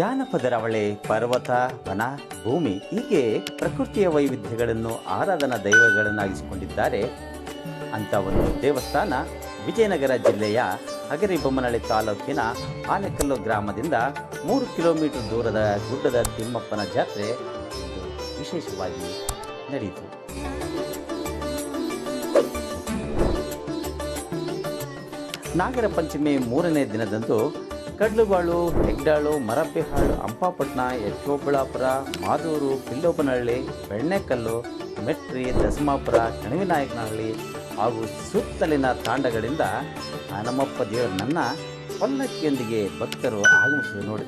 ಜಾನಪದ ರವಳೆ, ಪರ್ವತ, ವನ, ಭೂಮಿ ಹೀಗೆ ಪ್ರಕೃತಿಯ ವೈವಿಧ್ಯಗಳನ್ನು ಆರಾಧನಾ ದೈವಗಳನ್ನಾಗಿಸಿಕೊಂಡಿದ್ದಾರೆ. ಅಂಥ ಒಂದು ದೇವಸ್ಥಾನ ವಿಜಯನಗರ ಜಿಲ್ಲೆಯ ಹಗರಿಬೊಮ್ಮನಹಳ್ಳಿ ತಾಲೂಕಿನ ಆನೆಕಲ್ಲು ಗ್ರಾಮದಿಂದ 3 ಕಿಲೋಮೀಟರ್ ದೂರದ ಗುಡ್ಡದ ತಿಮ್ಮಪ್ಪನ ಜಾತ್ರೆ ವಿಶೇಷವಾಗಿ ನಡೆಯಿತು. ನಾಗರ ಪಂಚಮಿ 3ನೇ ದಿನದಂದು ಕಡ್ಲುಬಾಳು, ಹೆಗ್ಡಾಳು, ಮರಬ್ಬೆಹಾಳು, ಅಂಪಾಪಟ್ಟಣ, ಯಶೋಬಳ್ಳಾಪುರ, ಮಾದೂರು, ಪಿಲ್ಲೋಬನಹಳ್ಳಿ, ಬೆಣ್ಣೆಕಲ್ಲು, ಮೆಟ್ರಿ, ದಸಮಾಪುರ, ಕಣಿವಿನಾಯಕನಹಳ್ಳಿ ಹಾಗೂ ಸುತ್ತಲಿನ ತಾಂಡಗಳಿಂದ ಹನುಮಪ್ಪ ದೇವರನ್ನ ಪಲ್ಲಕ್ಕಿಯೊಂದಿಗೆ ಭಕ್ತರು ಆಗಮಿಸುವುದು ನೋಡಿ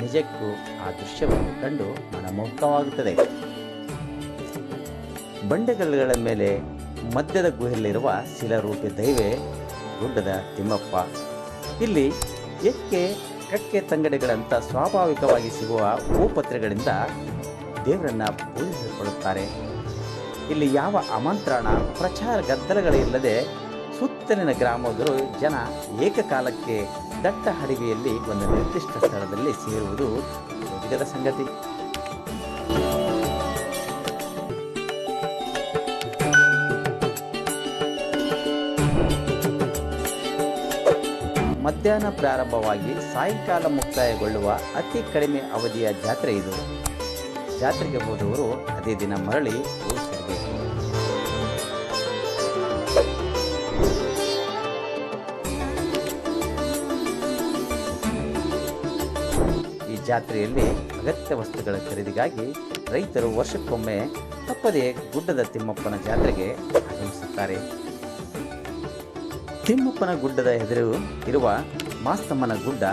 ನಿಜಕ್ಕೂ ಆ ದೃಶ್ಯವನ್ನು ಕಂಡು ಮನಮೋಹಕವಾಗುತ್ತದೆ. ಬಂಡೆಗಲ್ಲುಗಳ ಮೇಲೆ ಮಧ್ಯದ ಗುಹೆಯಲ್ಲಿರುವ ಶಿಲಾರೂಪಿ ದೈವೇ ಗುಡ್ಡದ ತಿಮ್ಮಪ್ಪ. ಇಲ್ಲಿ ಎಕ್ಕೆ, ಕಕ್ಕೆ, ತಂಗಡಿಗಳಂಥ ಸ್ವಾಭಾವಿಕವಾಗಿ ಸಿಗುವ ಹೂಪತ್ರೆಗಳಿಂದ ದೇವರನ್ನು ಪೂಜಿಸಿಕೊಳ್ಳುತ್ತಾರೆ. ಇಲ್ಲಿ ಯಾವ ಆಮಂತ್ರಣ, ಪ್ರಚಾರ ಗದ್ದಲಗಳಿಲ್ಲದೆ ಸುತ್ತಲಿನ ಗ್ರಾಮದವರು ಜನ ಏಕಕಾಲಕ್ಕೆ ದಟ್ಟ ಅಡವಿಯಲ್ಲಿ ಒಂದು ನಿರ್ದಿಷ್ಟ ಸ್ಥಳದಲ್ಲಿ ಸೇರುವುದು ಯೋಗ್ಯದ ಸಂಗತಿ. ಮಧ್ಯಾಹ್ನ ಪ್ರಾರಂಭವಾಗಿ ಸಾಯಂಕಾಲ ಮುಕ್ತಾಯಗೊಳ್ಳುವ ಅತಿ ಕಡಿಮೆ ಅವಧಿಯ ಜಾತ್ರೆ ಇದು. ಜಾತ್ರೆಗೆ ಹೋದವರು ಅದೇ ದಿನ ಮರಳಿ ಊರು ಸೇರಬೇಕು. ಈ ಜಾತ್ರೆಯಲ್ಲಿ ಅಗತ್ಯ ವಸ್ತುಗಳ ಖರೀದಿಗಾಗಿ ರೈತರು ವರ್ಷಕ್ಕೊಮ್ಮೆ ತಪ್ಪದೇ ಗುಡ್ಡದ ತಿಮ್ಮಪ್ಪನ ಜಾತ್ರೆಗೆ ಆಗಮಿಸುತ್ತಾರೆ. ತಿಮ್ಮಪ್ಪನ ಗುಡ್ಡದ ಎದುರು ಇರುವ ಮಾಸ್ತಮ್ಮನ ಗುಡ್ಡ,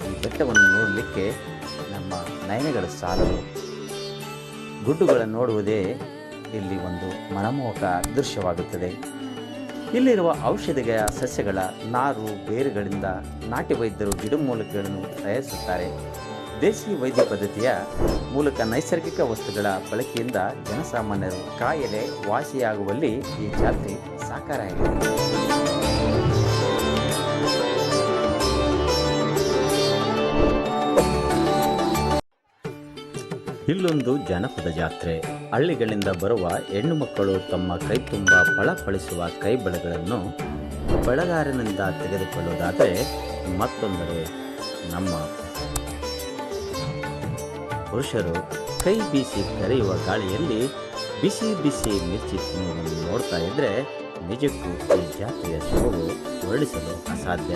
ಈ ಬೆಟ್ಟವನ್ನು ನೋಡಲಿಕ್ಕೆ ನಮ್ಮ ನಯನಗಳು ಸಾಲದು. ಗುಡ್ಡುಗಳನ್ನು ನೋಡುವುದೇ ಇಲ್ಲಿ ಒಂದು ಮನಮೋಹಕ ದೃಶ್ಯವಾಗುತ್ತದೆ. ಇಲ್ಲಿರುವ ಔಷಧಿಯ ಸಸ್ಯಗಳ ನಾರು, ಬೇರುಗಳಿಂದ ನಾಟಿ ವೈದ್ಯರು ಗಿಡಮೂಲಿಕೆಗಳನ್ನು ತಯಾರಿಸುತ್ತಾರೆ. ದೇಸಿ ವೈದ್ಯ ಪದ್ಧತಿಯ ಮೂಲಕ ನೈಸರ್ಗಿಕ ವಸ್ತುಗಳ ಬಳಕೆಯಿಂದ ಜನಸಾಮಾನ್ಯರು ಕಾಯಿಲೆ ವಾಸಿಯಾಗುವಲ್ಲಿ ಈ ಜಾತ್ರೆ ಸಾಕಾರವಾಗಿದೆ. ಇಲ್ಲೊಂದು ಜಾನಪದ ಜಾತ್ರೆ. ಹಳ್ಳಿಗಳಿಂದ ಬರುವ ಹೆಣ್ಣು ಮಕ್ಕಳು ತಮ್ಮ ಕೈ ತುಂಬ ಫಳಫಳಿಸುವ ಕೈ ಬಳೆಗಳನ್ನು ಬೆಳಗಾರಿನಿಂದ ತೆಗೆದುಕೊಳ್ಳುವುದಾದರೆ, ಮತ್ತೊಂದೆಡೆ ನಮ್ಮ ಪುರುಷರು ಕೈ ಬೀಸಿ ಕರೆಯುವ ಗಾಳಿಯಲ್ಲಿ ಬಿಸಿ ಬಿಸಿ ಮಿರ್ಚಿ ತಿನ್ನುವುದನ್ನು ನೋಡ್ತಾ ಇದ್ದರೆ ನಿಜಕ್ಕೂ ಈ ಜಾತ್ರೆಯ ಸೊಬಗು ವರ್ಣಿಸಲು ಅಸಾಧ್ಯ.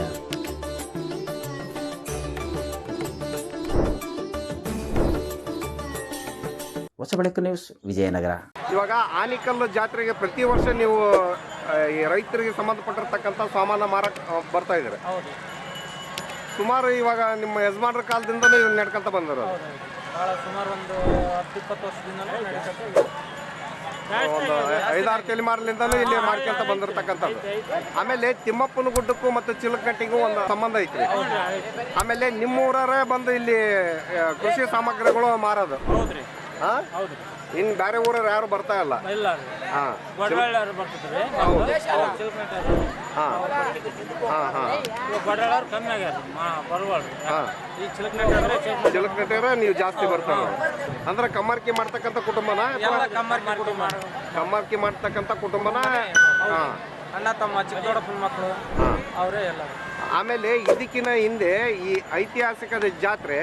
ಹೊಸಬೆಳಕು ನ್ಯೂಸ್, ವಿಜಯನಗರ. ಇವಾಗ ಆನಿಕಲ್ಲು ಜಾತ್ರೆಗೆ ಪ್ರತಿ ವರ್ಷ ನೀವು ಈ ರೈತರಿಗೆ ಸಂಬಂಧಪಟ್ಟಿರ್ತಕ್ಕಂಥ ಸಾಮಾನು ಮಾರಕ್ಕೆ ಬರ್ತಾ ಇದ್ದಾರೆ. ಸುಮಾರು ಇವಾಗ ನಿಮ್ಮ ಯಜಮಾನರ ಕಾಲದಿಂದಲೂ ಇದನ್ನ ನಡ್ಕೊಂತ ಬಂದರು. ಸುಮಾರು ಒಂದು 10-20 ವರ್ಷದಿಂದ ಒಂದು 5-6 ತಲೆಮಾರಿನಿಂದಲೂ ಇಲ್ಲಿ ಮಾಡ್ಕೊಂತ ಬಂದಿರತಕ್ಕಂಥದ್ದು. ಆಮೇಲೆ ತಿಮ್ಮಪ್ಪನ ಗುಡ್ಡಕ್ಕೂ ಮತ್ತು ಚಿಲಕಟ್ಟಿಗೂ ಒಂದು ಸಂಬಂಧ ಐತ್ರಿ. ಆಮೇಲೆ ನಿಮ್ಮೂರೇ ಬಂದು ಇಲ್ಲಿ ಕೃಷಿ ಸಾಮಗ್ರಿಗಳು ಮಾರೋದು. ಇನ್ನು ಬೇರೆ ಊರವ್ರು ಯಾರು ಬರ್ತಾ ಇಲ್ಲ. ಚಿಲಕನಟ್ಟಿಯವ್ರ ನೀವು ಜಾಸ್ತಿ ಬರ್ತಾರೆ ಅಂದ್ರೆ ಕಮ್ಮರ್ಕಿ ಮಾಡ್ತಕ್ಕಂಥ ಕುಟುಂಬನ, ಕಮ್ಮರ್ಕಿ ಮಾಡ್ತಕ್ಕಂಥ ಕುಟುಂಬನ, ಅಣ್ಣ ತಮ್ಮ ಚಿಕ್ಕದೊಡ್ಡಪ್ಪನ ಮಕ್ಕಳು ಅವರೇ ಎಲ್ಲ. ಆಮೇಲೆ ಇದಕ್ಕಿಂತ ಹಿಂದೆ ಈ ಐತಿಹಾಸಿಕ ಜಾತ್ರೆ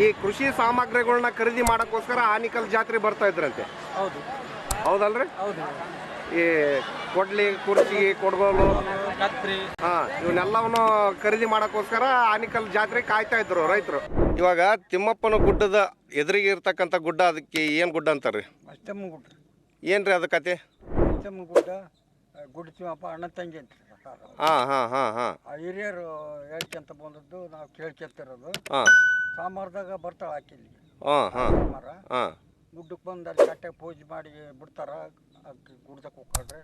ಈ ಕೃಷಿ ಸಾಮಗ್ರಿಗಳನ್ನ ಖರೀದಿ ಮಾಡೋಕ್ಕೋಸ್ಕರ ಆನಿಕಲ್ ಜಾತ್ರೆ ಬರ್ತಾ ಇದ್ರಂತೆ. ಹೌದು, ಹೌದಲ್ರಿ? ಹೌದು. ಈ ಕೊಡ್ಲಿ, ಕುರ್ಚಿ, ಕೊಡ್ಗೋಲು, ಕತ್ರಿ, ಇವನ್ನೆಲ್ಲವನ್ನು ಖರೀದಿ ಮಾಡೋಕ್ಕೋಸ್ಕರ ಆನಿಕಲ್ ಜಾತ್ರೆ ಕಾಯ್ತಾ ಇದ್ರು ರೈತರು. ಇವಾಗ ತಿಮ್ಮಪ್ಪನ ಗುಡ್ಡದ ಎದುರಿಗೆ ಇರ್ತಕ್ಕಂಥ ಗುಡ್ಡ, ಅದಕ್ಕೆ ಏನು ಗುಡ್ಡ ಅಂತಾರ್ರಿ? ಮಸ್ತಮ್ಮ ಗುಡ್ಡ. ಏನ್ರಿ ಅದು ಕತೆ? ಮಸ್ತಮ್ಮ ಗುಡ್ಡ, ಗುಡ್ಡ ತಿಮ್ಮಪ್ಪ ಅಣ್ಣ ತಂಗಿ ಅಂತ. ಹಿರಿಯರು ಹೇಳ್ಕೊಂತ ಬಂದದ್ದು, ನಾವು ಕೇಳ್ಕೊಂತಿರೋದು. ಸಾಮಾರ್ದಾಗ ಬರ್ತಾಳ ಆಕಿಲ್ಲಿ ಸಾಮಾರ ಗುಡ್ಡಕ್ಕೆ ಬಂದು ಅಲ್ಲಿ ಕಟ್ಟೆ ಪೂಜೆ ಮಾಡಿ ಬಿಡ್ತಾರ. ಗುಡ್ದಕ್ಕೆ ಹೋಗ್ಕೊಳ್ರಿ,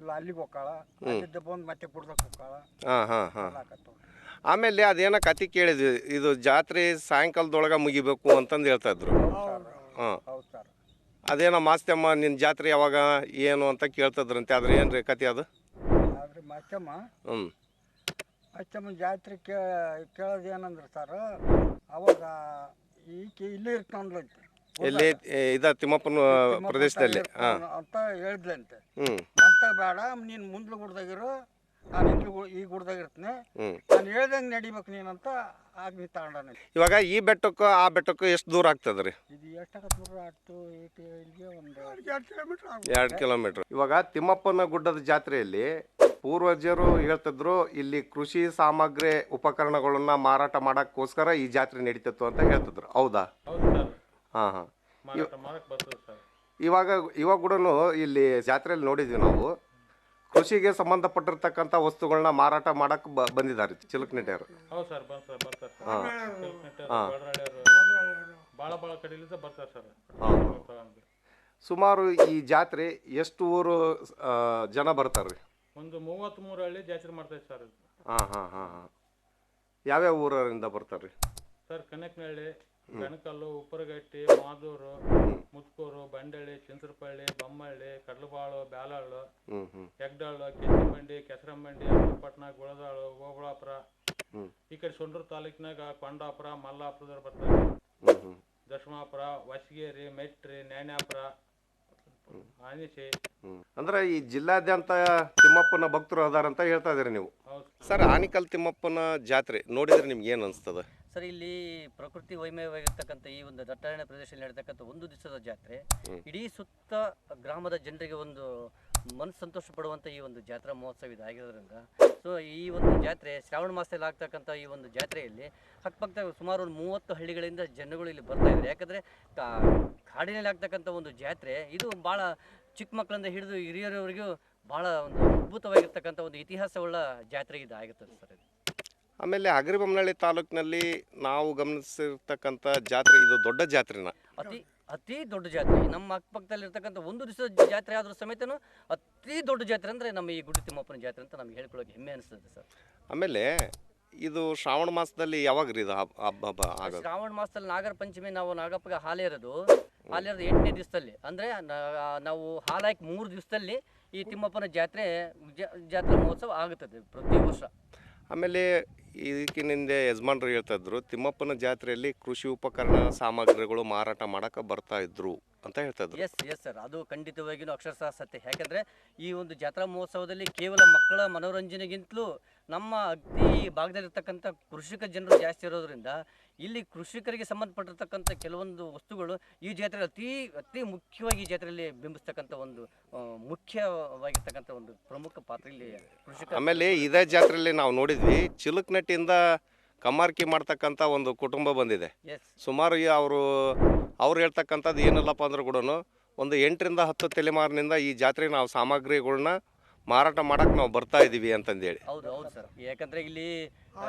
ಇಲ್ಲ ಅಲ್ಲಿಗೆ ಹೋಗ್ಕಾಳ, ಅಲ್ಲಿದ್ದ ಬಂದು ಮತ್ತೆ ಗುಡ್ದಕ್ಕೆ ಹೋಗ್ಕಾಳ. ಆಮೇಲೆ ಅದೇನೋ ಕತೆ ಕೇಳಿದ್ವಿ, ಇದು ಜಾತ್ರೆ ಸಾಯಂಕಾಲದೊಳಗೆ ಮುಗಿಬೇಕು ಅಂತಂದು ಹೇಳ್ತಾ ಇದ್ರು. ಹೌದು ಸರ್. ಅದೇನೋ ಮಾಸ್ತಮ್ಮ ನಿನ್ನ ಜಾತ್ರೆ ಯಾವಾಗ ಏನು ಅಂತ ಕೇಳ್ತದ್ರಂತೆ. ಆದ್ರೆ ಏನ್ರಿ ಕತೆ ಅದು? ಆದ್ರೆ ಮಾಸ್ತಮ್ಮ ಅಷ್ಟಮ ಜಾತ್ರೆ ಕೇಳೋದು ಏನಂದ್ರೆ ಸರ್ ಅವಾಗ ಈಕೆ ಇಲ್ಲೇ ಇರ್ತಾನಂತೆ ಎಲ್ಲಿ ಇದ ತಿಮ್ಮಪ್ಪನ ಪ್ರದೇಶದಲ್ಲಿ ಅಂತ ಹೇಳಿದ್ಲಂತೆ ಹ್ಞೂ ಅಂತ ಬೇಡ ನೀನು ಮುಂದೆ ಗುಡ್ದಾಗಿರು ನಾನು ಈ ಗುಡ್ದಾಗ ಇರ್ತೀನಿ ನಾನು ಹೇಳ್ದಂಗೆ ನಡಿಬೇಕು ನೀನಂತ ಆಜ್ಞೆ ತಗೊಂಡಾನೆ. ಇವಾಗ ಈ ಬೆಟ್ಟಕ್ಕೂ ಆ ಬೆಟ್ಟಕ್ಕೂ ಎಷ್ಟು ದೂರ ಆಗ್ತದೆ ರೀ? ಇದು ಎಷ್ಟಾಗತ್ತೆ ಅಷ್ಟು ಇಲ್ಲಿಗೆ ಒಂದು 2 ಕಿಲೋಮೀಟ್ರ್. ಇವಾಗ ತಿಮ್ಮಪ್ಪನ ಗುಡ್ಡದ ಜಾತ್ರೆಯಲ್ಲಿ ಪೂರ್ವಜರು ಹೇಳ್ತಿದ್ರು ಇಲ್ಲಿ ಕೃಷಿ ಸಾಮಗ್ರಿ ಉಪಕರಣಗಳನ್ನ ಮಾರಾಟ ಮಾಡಕ್ಕೋಸ್ಕರ ಈ ಜಾತ್ರೆ ನಡೀತಿತ್ತು ಅಂತ ಹೇಳ್ತಿದ್ರು, ಹೌದಾ? ಹಾಂ ಹಾಂ. ಇವಾಗ ಕೂಡ ಇಲ್ಲಿ ಜಾತ್ರೆಯಲ್ಲಿ ನೋಡಿದ್ವಿ ನಾವು, ಕೃಷಿಗೆ ಸಂಬಂಧಪಟ್ಟಿರ್ತಕ್ಕಂಥ ವಸ್ತುಗಳನ್ನ ಮಾರಾಟ ಮಾಡಕ್ಕೆ ಬಂದಿದ್ದಾರೆ ಚಿಲಕನಟ್ಟಿಯವರು. ಸುಮಾರು ಈ ಜಾತ್ರೆ ಎಷ್ಟು ಊರು ಜನ ಬರ್ತಾರ್ರಿ? ಒಂದು 33 ಹಳ್ಳಿ ಜಾತ್ರೆ ಮಾಡ್ತಾ ಸರ್. ಹಾಂ ಹಾಂ ಹಾಂ ಹಾಂ. ಯಾವ್ಯಾವ ಊರಿಂದ ಬರ್ತಾರ್ರಿ ಸರ್? ಕನಕನಹಳ್ಳಿ, ಗಣಕಲ್ಲು, ಉಪ್ಪರಗಟ್ಟಿ, ಮಾದೂರು, ಮುತ್ಕೂರು, ಬಂಡಳ್ಳಿ, ಚಿಂಚರಪಳ್ಳಿ, ಬೊಮ್ಮಹಳ್ಳಿ, ಕಡ್ಲಬಾಳು, ಬ್ಯಾಲಹಳ್ಳು, ಹೆಗ್ಡಾಳು, ಕೆಂಚಮಂಡಿ, ಕೆಸರಮಂಡಿ, ಅಮರಪಟ್ಟಣ, ಗುಳದಾಳು, ಓಬಳಾಪುರ, ಈ ಕಡೆ ಸೊಂಡೂರು ತಾಲೂಕಿನಾಗ ಕೊಂಡಾಪುರ, ಮಲ್ಲಾಪುರದವ್ರು ಬರ್ತಾರೆ, ದಶಮಾಪುರ, ವಸಗೇರಿ, ಮೆಟ್ರಿ, ನ್ಯಾನ್ಯಾಪುರ, ಆನಿಸಿ. ಅಂದ್ರೆ ಈ ಜಿಲ್ಲಾದ್ಯಂತ ತಿಮ್ಮಪ್ಪನ ಭಕ್ತರು ಅದಾರಂತ ಹೇಳ್ತಾ ಇದ್ದೀರಿ ನೀವು. ಸರ್, ಆನಿಕಲ್ ತಿಮ್ಮಪ್ಪನ ಜಾತ್ರೆ ನೋಡಿದ್ರೆ ನಿಮ್ಗೆ ಏನು ಅನಿಸ್ತದ ಸರ್? ಇಲ್ಲಿ ಪ್ರಕೃತಿ ವೈಮಯವಾಗಿರ್ತಕ್ಕಂಥ ಈ ಒಂದು ದಟ್ಟಾರಣ್ಯ ಪ್ರದೇಶದಲ್ಲಿ ನಡೆತಕ್ಕಂಥ ಒಂದು ದಿವಸದ ಜಾತ್ರೆ ಇಡೀ ಸುತ್ತ ಗ್ರಾಮದ ಜನರಿಗೆ ಒಂದು ಮನಸ್ಸು ಸಂತೋಷ ಪಡುವಂಥ ಈ ಒಂದು ಜಾತ್ರಾ ಮಹೋತ್ಸವ ಇದಾಗಿರೋದ್ರಿಂದ ಸೊ ಈ ಒಂದು ಜಾತ್ರೆ ಶ್ರಾವಣ ಮಾಸದಲ್ಲಿ ಆಗ್ತಕ್ಕಂಥ ಈ ಒಂದು ಜಾತ್ರೆಯಲ್ಲಿ ಅಕ್ಕಪಕ್ಕ ಸುಮಾರು ಒಂದು 30 ಹಳ್ಳಿಗಳಿಂದ ಜನಗಳು ಇಲ್ಲಿ ಬರ್ತಾ ಇದ್ದಾರೆ. ಯಾಕಂದರೆ ಕಾಡಿನಲ್ಲಿ ಆಗ್ತಕ್ಕಂಥ ಒಂದು ಜಾತ್ರೆ ಇದು ಭಾಳ ಚಿಕ್ಕ ಮಕ್ಕಳಿಂದ ಹಿಡಿದು ಹಿರಿಯರವರೆಗೂ ಭಾಳ ಒಂದು ಅದ್ಭುತವಾಗಿರ್ತಕ್ಕಂಥ ಒಂದು ಇತಿಹಾಸವುಳ್ಳ ಜಾತ್ರೆ ಇದಾಗಿರ್ತದೆ ಸರ್ ಇದು. ಆಮೇಲೆ ಹಗರಿಬೊಮ್ಮನಹಳ್ಳಿ ತಾಲೂಕಿನಲ್ಲಿ ನಾವು ಗಮನಿಸಿರ್ತಕ್ಕಂಥ ಜಾತ್ರೆ ಇದು ದೊಡ್ಡ ಜಾತ್ರೆನ, ಅತಿ ದೊಡ್ಡ ಜಾತ್ರೆ. ನಮ್ಮ ಅಕ್ಕಪಕ್ಕದಲ್ಲಿ ಇರ್ತಕ್ಕಂಥ ಒಂದು ದಿವಸದ ಜಾತ್ರೆ ಆದ್ರೂ ಸಮೇತನು ಅತಿ ದೊಡ್ಡ ಜಾತ್ರೆ ಅಂದರೆ ನಮ್ಮ ಈ ಗುಡ್ಡ ತಿಮ್ಮಪ್ಪನ ಜಾತ್ರೆ ಅಂತ ನಮ್ಗೆ ಹೇಳ್ಕೊಳ್ಳೋಕೆ ಹೆಮ್ಮೆ ಅನಿಸ್ತದೆ ಸರ್. ಆಮೇಲೆ ಇದು ಶ್ರಾವಣ ಮಾಸದಲ್ಲಿ ಯಾವಾಗ ರೀ ಇದು ಹಬ್ಬ ಆಗೋದು? ಶ್ರಾವಣ ಮಾಸದಲ್ಲಿ ನಾಗರ ಪಂಚಮಿ ನಾವು ನಾಗಪ್ಪಗೆ ಹಾಲೇರೋದು 8ನೇ ದಿವಸದಲ್ಲಿ, ಅಂದರೆ ನಾವು ಹಾಲಾಕಿ 3 ದಿವಸದಲ್ಲಿ ಈ ತಿಮ್ಮಪ್ಪನ ಜಾತ್ರೆ ಮಹೋತ್ಸವ ಆಗುತ್ತದೆ ಪ್ರತಿ ವರ್ಷ. ಆಮೇಲೆ ಇದಕ್ಕಿನಿಂದ ಯಜಮಾನ್ರು ಹೇಳ್ತಾ ಇದ್ರು ತಿಮ್ಮಪ್ಪನ ಜಾತ್ರೆಯಲ್ಲಿ ಕೃಷಿ ಉಪಕರಣ ಸಾಮಗ್ರಿಗಳು ಮಾರಾಟ ಮಾಡಕ್ಕೆ ಬರ್ತಾ ಇದ್ರು ಅಂತ ಹೇಳ್ತಾ ಇದ್ರು. ಎಸ್ ಸರ್, ಅದು ಖಂಡಿತವಾಗಿಯೂ ಅಕ್ಷರಶಃ ಸತ್ಯ. ಯಾಕಂದರೆ ಈ ಒಂದು ಜಾತ್ರಾ ಮಹೋತ್ಸವದಲ್ಲಿ ಕೇವಲ ಮಕ್ಕಳ ಮನೋರಂಜನೆಗಿಂತಲೂ ನಮ್ಮ ಅಗ್ದಿ ಭಾಗದಲ್ಲಿರ್ತಕ್ಕಂಥ ಕೃಷಿಕ ಜನರು ಜಾಸ್ತಿ ಇರೋದ್ರಿಂದ ಇಲ್ಲಿ ಕೃಷಿಕರಿಗೆ ಸಂಬಂಧಪಟ್ಟಿರ್ತಕ್ಕಂಥ ಕೆಲವೊಂದು ವಸ್ತುಗಳು ಈ ಜಾತ್ರೆ ಅತಿ ಮುಖ್ಯವಾಗಿ ಈ ಜಾತ್ರೆಯಲ್ಲಿ ಬಿಂಬಿಸ್ತಕ್ಕಂಥ ಒಂದು ಮುಖ್ಯವಾಗಿರ್ತಕ್ಕಂಥ ಒಂದು ಪ್ರಮುಖ ಪಾತ್ರ ಇಲ್ಲಿ ಕೃಷಿಕ. ಆಮೇಲೆ ಇದೇ ಜಾತ್ರೆಯಲ್ಲಿ ನಾವು ನೋಡಿದ್ವಿ ಚಿಲಕನಟ್ಟಿಯಿಂದ ಕಮಾರ್ಕಿ ಮಾಡ್ತಕ್ಕಂಥ ಒಂದು ಕುಟುಂಬ ಬಂದಿದೆ. ಸುಮಾರು ಅವ್ರು ಹೇಳ್ತಕ್ಕಂಥದ್ದು ಏನಲ್ಲಪ್ಪ ಅಂದ್ರೆ ಕೂಡ ಒಂದು 8ರಿಂದ 10 ತಲೆಮಾರಿನಿಂದ ಈ ಜಾತ್ರೆಗೆ ನಾವು ಸಾಮಗ್ರಿಗಳನ್ನ ಮಾರಾಟ ಮಾಡಕ್ಕೆ ನಾವು ಬರ್ತಾ ಇದ್ದೀವಿ ಅಂತಂದೇಳಿ. ಹೌದು ಸರ್, ಯಾಕಂದರೆ ಇಲ್ಲಿ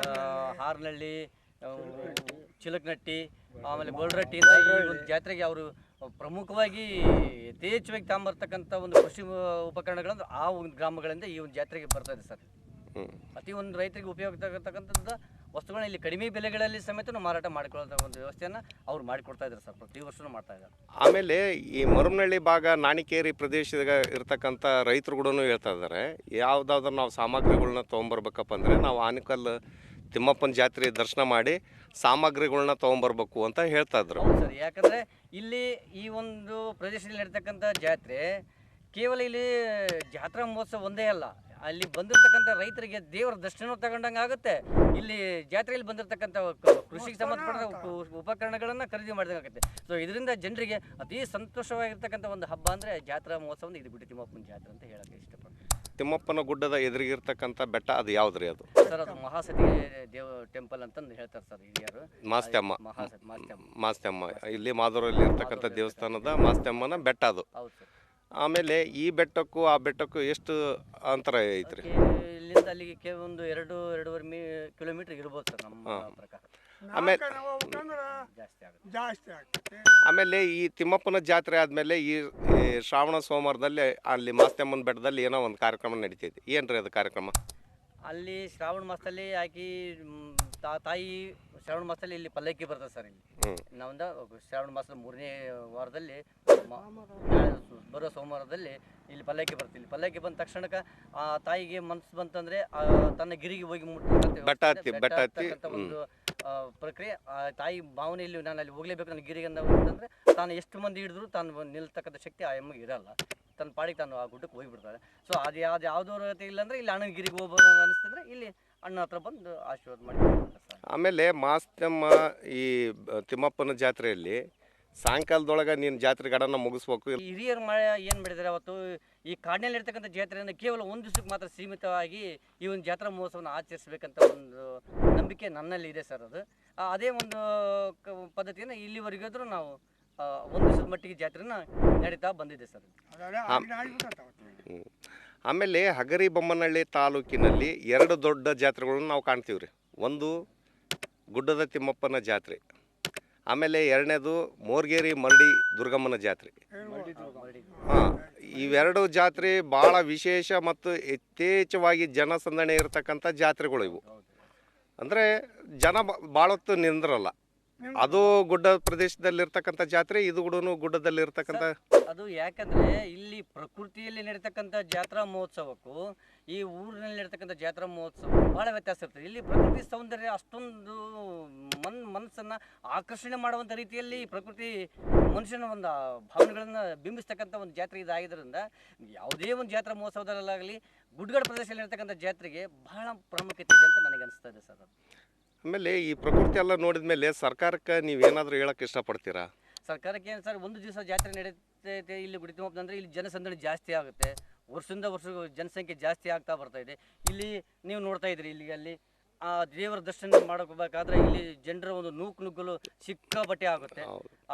ಹಾರ್ನಹಳ್ಳಿ, ಚಿಲಕನಟ್ಟಿ, ಆಮೇಲೆ ಗೋಲ್ರಟ್ಟಿಯಿಂದ ಈ ಒಂದು ಜಾತ್ರೆಗೆ ಅವರು ಪ್ರಮುಖವಾಗಿ ಯಥೇಚ್ಛವಾಗಿ ತಗೊಂಬರ್ತಕ್ಕಂಥ ಒಂದು ಕೃಷಿ ಉಪಕರಣಗಳಂದ್ರೆ ಆ ಒಂದು ಗ್ರಾಮಗಳಿಂದ ಈ ಒಂದು ಜಾತ್ರೆಗೆ ಬರ್ತಾ ಇದೆ ಸರ್. ಅತಿ ಒಂದು ರೈತರಿಗೆ ಉಪಯೋಗ ಆಗ್ತಕ್ಕಂಥದ್ದು ವಸ್ತುಗಳನ್ನ ಇಲ್ಲಿ ಕಡಿಮೆ ಬೆಲೆಗಳಲ್ಲಿ ಸಮೇತ ಮಾರಾಟ ಮಾಡಿಕೊಳ್ಳೋ ಒಂದು ವ್ಯವಸ್ಥೆಯನ್ನು ಅವ್ರು ಮಾಡಿಕೊಡ್ತಾ ಇದ್ದಾರೆ ಸರ್, ಪ್ರತಿ ವರ್ಷವೂ ಮಾಡ್ತಾ ಇದ್ದಾರೆ. ಆಮೇಲೆ ಈ ಮರುಮನಹಳ್ಳಿ ಭಾಗ ನಾಣಿಕೇರಿ ಪ್ರದೇಶದಾಗ ಇರ್ತಕ್ಕಂಥ ರೈತರು ಕೂಡ ಹೇಳ್ತಾ ಇದ್ದಾರೆ, ಯಾವುದಾದ್ರೂ ನಾವು ಸಾಮಗ್ರಿಗಳನ್ನ ತೊಗೊಂಬರ್ಬೇಕಪ್ಪ ಅಂದರೆ ನಾವು ಆನಿಕಲ್ ತಿಮ್ಮಪ್ಪನ ಜಾತ್ರೆ ದರ್ಶನ ಮಾಡಿ ಸಾಮಗ್ರಿಗಳನ್ನ ತೊಗೊಂಬರ್ಬೇಕು ಅಂತ ಹೇಳ್ತಾ ಇದ್ರು. ಹೌದು ಸರ್, ಯಾಕಂದರೆ ಇಲ್ಲಿ ಈ ಒಂದು ಪ್ರದೇಶದಲ್ಲಿ ನಡೀತಕ್ಕಂಥ ಜಾತ್ರೆ ಕೇವಲ ಇಲ್ಲಿ ಜಾತ್ರಾ ಮಹೋತ್ಸವ ಒಂದೇ ಅಲ್ಲ, ಅಲ್ಲಿ ಬಂದಿರತಕ್ಕಂಥ ರೈತರಿಗೆ ದೇವರ ದರ್ಶನ ತಗೊಂಡಂಗೆ ಆಗುತ್ತೆ. ಇಲ್ಲಿ ಜಾತ್ರೆಯಲ್ಲಿ ಬಂದಿರತಕ್ಕಂಥ ಕೃಷಿಗೆ ಸಂಬಂಧಪಟ್ಟ ಉಪಕರಣಗಳನ್ನು ಖರೀದಿ ಮಾಡಿದಂಗೆ ಆಗುತ್ತೆ. ಸೊ ಇದರಿಂದ ಜನರಿಗೆ ಅತಿ ಸಂತೋಷವಾಗಿರ್ತಕ್ಕಂಥ ಒಂದು ಹಬ್ಬ ಅಂದರೆ ಜಾತ್ರಾ ಮಹೋತ್ಸವ, ಇದು ಗುಡ್ಡ ತಿಮ್ಮಪ್ಪನ ಜಾತ್ರೆ ಅಂತ ಹೇಳೋಕ್ಕೆ ಇಷ್ಟಪಡ್ತೀನಿ. ತಿಮ್ಮಪ್ಪನ ಗುಡ್ಡದ ಎದುರಿಗಿರ್ತಕ್ಕಂಥ ಬೆಟ್ಟ ಅದು ಯಾವ್ದ್ರಿ? ಅದು ಸರ್ ಅದು ಮಹಾಸತಿ ದೇವ ಟೆಂಪಲ್ ಅಂತಂದು ಹೇಳ್ತಾರೆ ಸರ್ ಹಿರಿಯರು. ಮಾಸ್ತ್ಯಮ್ಮ ಇಲ್ಲಿ ಮಾದೂರಲ್ಲಿ ಇರ್ತಕ್ಕಂಥ ದೇವಸ್ಥಾನದ ಮಾಸ್ತ್ಯಮ್ಮನ ಬೆಟ್ಟ ಅದು. ಹೌದು ಸರ್. ಆಮೇಲೆ ಈ ಬೆಟ್ಟಕ್ಕೂ ಆ ಬೆಟ್ಟಕ್ಕೂ ಎಷ್ಟು ಅಂತರ ಐತ್ರಿ? ಇಲ್ಲಿಂದ ಅಲ್ಲಿಗೆ ಒಂದು 2-2.5 ಕಿಲೋಮೀಟರ್ ಇರ್ಬೋದು ಸರ್ ನಮ್ಮ ಪ್ರಕಾರ. ಆಮೇಲೆ ಜಾಸ್ತಿ ಆಗುತ್ತೆ. ಆಮೇಲೆ ಈ ತಿಮ್ಮಪ್ಪನ ಜಾತ್ರೆ ಆದಮೇಲೆ ಈ ಶ್ರಾವಣ ಸೋಮವಾರದಲ್ಲಿ ಅಲ್ಲಿ ಮಾಸ್ತ್ಯಮ್ಮನ ಬೆಟ್ಟದಲ್ಲಿ ಏನೋ ಒಂದು ಕಾರ್ಯಕ್ರಮ ನಡೀತೈತಿ. ಏನ್ರಿ ಅದು ಕಾರ್ಯಕ್ರಮ? ಅಲ್ಲಿ ಶ್ರಾವಣ ಮಾಸದಲ್ಲಿ ಆಕಿ ತಾಯಿ ಶ್ರಾವಣ ಮಾಸದಲ್ಲಿ ಇಲ್ಲಿ ಪಲ್ಲಕ್ಕಿ ಬರ್ತದೆ ಸರ್. ಇಲ್ಲಿ ನಾವಿಂದ ಶ್ರಾವಣ ಮಾಸದ 3ನೇ ವಾರದಲ್ಲಿ ಬರೋ ಸೋಮವಾರದಲ್ಲಿ ಇಲ್ಲಿ ಪಲ್ಲಕ್ಕಿ ಬರ್ತೀವಿ. ಪಲ್ಲಕ್ಕಿ ಬಂದ ತಕ್ಷಣಕ್ಕೆ ಆ ತಾಯಿಗೆ ಮನಸ್ಸು ಬಂತಂದ್ರೆ ತನ್ನ ಗಿರಿಗೆ ಹೋಗಿ ಬೆಟ್ಟ ಹತ್ತಿ ಒಂದು ಪ್ರಕ್ರಿಯೆ. ಆ ತಾಯಿ ಭಾವನೆಯಲ್ಲಿ ನಾನು ಅಲ್ಲಿ ಹೋಗ್ಲೇಬೇಕು ನನ್ನ ಗಿರಿಗೆ ಅಂತಂದ್ರೆ ತಾನು ಎಷ್ಟು ಮಂದಿ ಹಿಡಿದ್ರು ತಾನು ನಿಲ್ತಕ್ಕಂಥ ಶಕ್ತಿ ಆ ಎಮ್ಮಗೆ ಇರಲ್ಲ. ತನ್ನ ಪಾಡಿಗೆ ತಾನು ಆ ಗುಡ್ಡಕ್ಕೆ ಹೋಗಿಬಿಡ್ತಾರೆ. ಸೊ ಅದು ಯಾವುದೋ ಅರ್ಹತೆ ಇಲ್ಲ ಅಂದ್ರೆ ಇಲ್ಲಿ ಅಣ್ಣನ ಗಿರಿಗೆ ಹೋಗ್ಬೋದು ಅನಿಸ್ತಂದ್ರೆ ಇಲ್ಲಿ ಅಣ್ಣ ಹತ್ರ ಬಂದು ಆಶೀರ್ವಾದ ಮಾಡಿ. ಆಮೇಲೆ ಮಾಸ್ತಮ್ಮ ಈ ತಿಮ್ಮಪ್ಪನ ಜಾತ್ರೆಯಲ್ಲಿ ಸಾಯಂಕಾಲದೊಳಗೆ ನೀನು ಜಾತ್ರೆ ಗಡನ ಮುಗಿಸ್ಬೇಕು. ಈ ಹಿರಿಯರು ಮಳೆ ಏನು ಮಾಡಿದ್ದಾರೆ ಅವತ್ತು ಈ ಕಾಡಿನಲ್ಲಿ ಇರ್ತಕ್ಕಂಥ ಜಾತ್ರೆಯನ್ನು ಕೇವಲ ಒಂದು ದಿವಸಕ್ಕೆ ಮಾತ್ರ ಸೀಮಿತವಾಗಿ ಈ ಒಂದು ಜಾತ್ರಾ ಮಹೋತ್ಸವವನ್ನು ಆಚರಿಸಬೇಕಂತ ಒಂದು ನಂಬಿಕೆ ನನ್ನಲ್ಲಿ ಇದೆ ಸರ್. ಅದು ಅದೇ ಒಂದು ಪದ್ಧತಿಯನ್ನು ಇಲ್ಲಿವರೆಗಾದರೂ ನಾವು ಒಂದು ದಿವಸದ ಮಟ್ಟಿಗೆ ಜಾತ್ರೆನ ನಡೀತಾ ಬಂದಿದೆ ಸರ್. ಆಮೇಲೆ ಹಗರಿ ಬೊಮ್ಮನಹಳ್ಳಿ ತಾಲೂಕಿನಲ್ಲಿ 2 ದೊಡ್ಡ ಜಾತ್ರೆಗಳನ್ನು ನಾವು ಕಾಣ್ತೀವಿ ರೀ. ಒಂದು ಗುಡ್ಡದ ತಿಮ್ಮಪ್ಪನ ಜಾತ್ರೆ, ಆಮೇಲೆ 2ನೇದು ಮೋರ್ಗೇರಿ ಮರಡಿ ದುರ್ಗಮ್ಮನ ಜಾತ್ರೆ. ಹಾಂ, ಇವೆರಡು ಜಾತ್ರೆ ಭಾಳ ವಿಶೇಷ ಮತ್ತು ಯಥೇಚ್ಛವಾಗಿ ಜನಸಂದಣಿ ಇರತಕ್ಕಂಥ ಜಾತ್ರೆಗಳು ಇವು. ಅಂದರೆ ಜನ ಭಾಳೊತ್ತು ನಿಂದ್ರಲ್ಲ. ಅದು ಗುಡ್ಡ ಪ್ರದೇಶದಲ್ಲಿರ್ತಕ್ಕಂಥ ಜಾತ್ರೆ, ಇದು ಕೂಡ ಗುಡ್ಡದಲ್ಲಿರ್ತಕ್ಕಂಥ. ಅದು ಯಾಕಂದ್ರೆ ಇಲ್ಲಿ ಪ್ರಕೃತಿಯಲ್ಲಿ ನಡೀತಕ್ಕಂಥ ಜಾತ್ರಾ ಮಹೋತ್ಸವಕ್ಕೂ ಈ ಊರಿನಲ್ಲಿ ನಡೀತಕ್ಕಂಥ ಜಾತ್ರಾ ಮಹೋತ್ಸವ ಭಾಳ ವ್ಯತ್ಯಾಸ ಇರ್ತದೆ. ಇಲ್ಲಿ ಪ್ರಕೃತಿ ಸೌಂದರ್ಯ ಅಷ್ಟೊಂದು ಮನಸ್ಸನ್ನು ಆಕರ್ಷಣೆ ಮಾಡುವಂಥ ರೀತಿಯಲ್ಲಿ ಪ್ರಕೃತಿ ಮನುಷ್ಯನ ಒಂದು ಭಾವನೆಗಳನ್ನು ಬಿಂಬಿಸ್ತಕ್ಕಂಥ ಒಂದು ಜಾತ್ರೆ ಇದಾಗಿದ್ದರಿಂದ ಯಾವುದೇ ಒಂದು ಜಾತ್ರಾ ಮಹೋತ್ಸವದಲ್ಲಾಗಲಿ ಗುಡ್ಡಗಾಡು ಪ್ರದೇಶದಲ್ಲಿ ನಡೀತಕ್ಕಂಥ ಜಾತ್ರೆಗೆ ಬಹಳ ಪ್ರಾಮುಖ್ಯತೆ ಇದೆ ಅಂತ ನನಗೆ ಅನಿಸ್ತಾ ಇದೆ ಸರ್. ಆಮೇಲೆ ಈ ಪ್ರಕೃತಿ ಎಲ್ಲ ನೋಡಿದ ಮೇಲೆ ಸರ್ಕಾರಕ್ಕೆ ನೀವೇನಾದರೂ ಹೇಳಕ್ಕೆ ಇಷ್ಟಪಡ್ತೀರಾ? ಸರ್ಕಾರಕ್ಕೆ ಏನು ಸರ್, ಒಂದು ದಿವಸ ಜಾತ್ರೆ ನಡೀತೈತೆ ಇಲ್ಲಿ ಗುಡಿ ತಿಮ್ಮಪ್ಪನಂದ್ರೆ ಇಲ್ಲಿ ಜನಸಂದಣಿ ಜಾಸ್ತಿ ಆಗುತ್ತೆ. ವರ್ಷದಿಂದ ವರ್ಷ ಜನಸಂಖ್ಯೆ ಜಾಸ್ತಿ ಆಗ್ತಾ ಬರ್ತಾ ಇದೆ. ಇಲ್ಲಿ ನೀವು ನೋಡ್ತಾ ಇದ್ರಿ, ಇಲ್ಲಿ ಅಲ್ಲಿ ಆ ದೇವರ ದರ್ಶನ ಮಾಡಬೇಕಾದ್ರೆ ಇಲ್ಲಿ ಜನರ ಒಂದು ನುಗ್ಗಲು ಸಿಕ್ಕಾಪಟ್ಟೆ ಆಗುತ್ತೆ.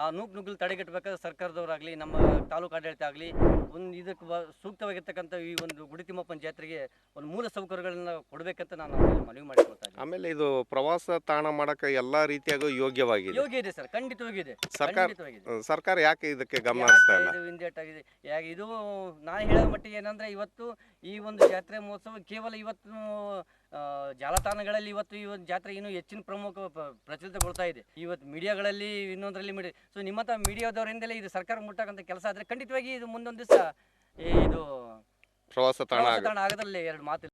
ಆ ನುಗ್ಗಲು ತಡೆಗಟ್ಟಬೇಕಾದ್ರೆ ಸರ್ಕಾರದವರಾಗಲಿ ನಮ್ಮ ತಾಲೂಕು ಆಡಳಿತ ಆಗಲಿ ಒಂದು ಇದಕ್ಕೆ ಸೂಕ್ತವಾಗಿರ್ತಕ್ಕಂಥ ಈ ಒಂದು ಗುಡಿ ತಿಮ್ಮಪ್ಪನ ಜಾತ್ರೆಗೆ ಒಂದು ಮೂಲ ಸೌಕರ್ಯಗಳನ್ನ ಕೊಡಬೇಕಂತ ನಾನು ಮನವಿ ಮಾಡಿಕೊಳ್ತಾ ಇದ್ದೀನಿ. ಆಮೇಲೆ ಇದು ಪ್ರವಾಸ ತಾಣ ಮಾಡೋಕ್ಕೆ ಎಲ್ಲ ರೀತಿಯಾಗೂ ಯೋಗ್ಯವಾಗಿದೆ. ಯೋಗ್ಯ ಇದೆ ಸರ್, ಖಂಡಿತವಾಗಿದೆ. ಸರ್ಕಾರ ಯಾಕೆ ಇದಕ್ಕೆ ಗಮನ ಹರಿಸ್ತಾ ಇಲ್ಲ? ಇದು ಹಿಂದೇಟಾಗಿದೆ. ಯಾಕೆ ಇದು ನಾನು ಹೇಳೋ ಮಟ್ಟಿಗೆ ಏನಂದ್ರೆ ಇವತ್ತು ಈ ಒಂದು ಜಾತ್ರೆ ಮಹೋತ್ಸವ ಕೇವಲ ಇವತ್ತು ಜಾಲತಾಣಗಳಲ್ಲಿ ಇವತ್ತು ಈ ಒಂದು ಜಾತ್ರೆ ಇನ್ನೂ ಹೆಚ್ಚಿನ ಪ್ರಚಲಿತಗೊಳ್ತಾ ಇದೆ. ಇವತ್ತು ಮೀಡಿಯಾಗಳಲ್ಲಿ ಇನ್ನೊಂದರಲ್ಲಿ ಸೊ ನಿಮ್ಮಂಥ ಮೀಡಿಯಾದವರಿಂದಲೇ ಇದು ಸರ್ಕಾರ ಮುಟ್ಟಕ್ಕಂಥ ಕೆಲಸ ಆದರೆ ಖಂಡಿತವಾಗಿ ಇದು ಮುಂದೊಂದು ದಿವಸ ಇದು ಪ್ರವಾಸ ತಾಣ ಆಗೋದ್ರಲ್ಲಿ ಎರಡು ಮಾತು.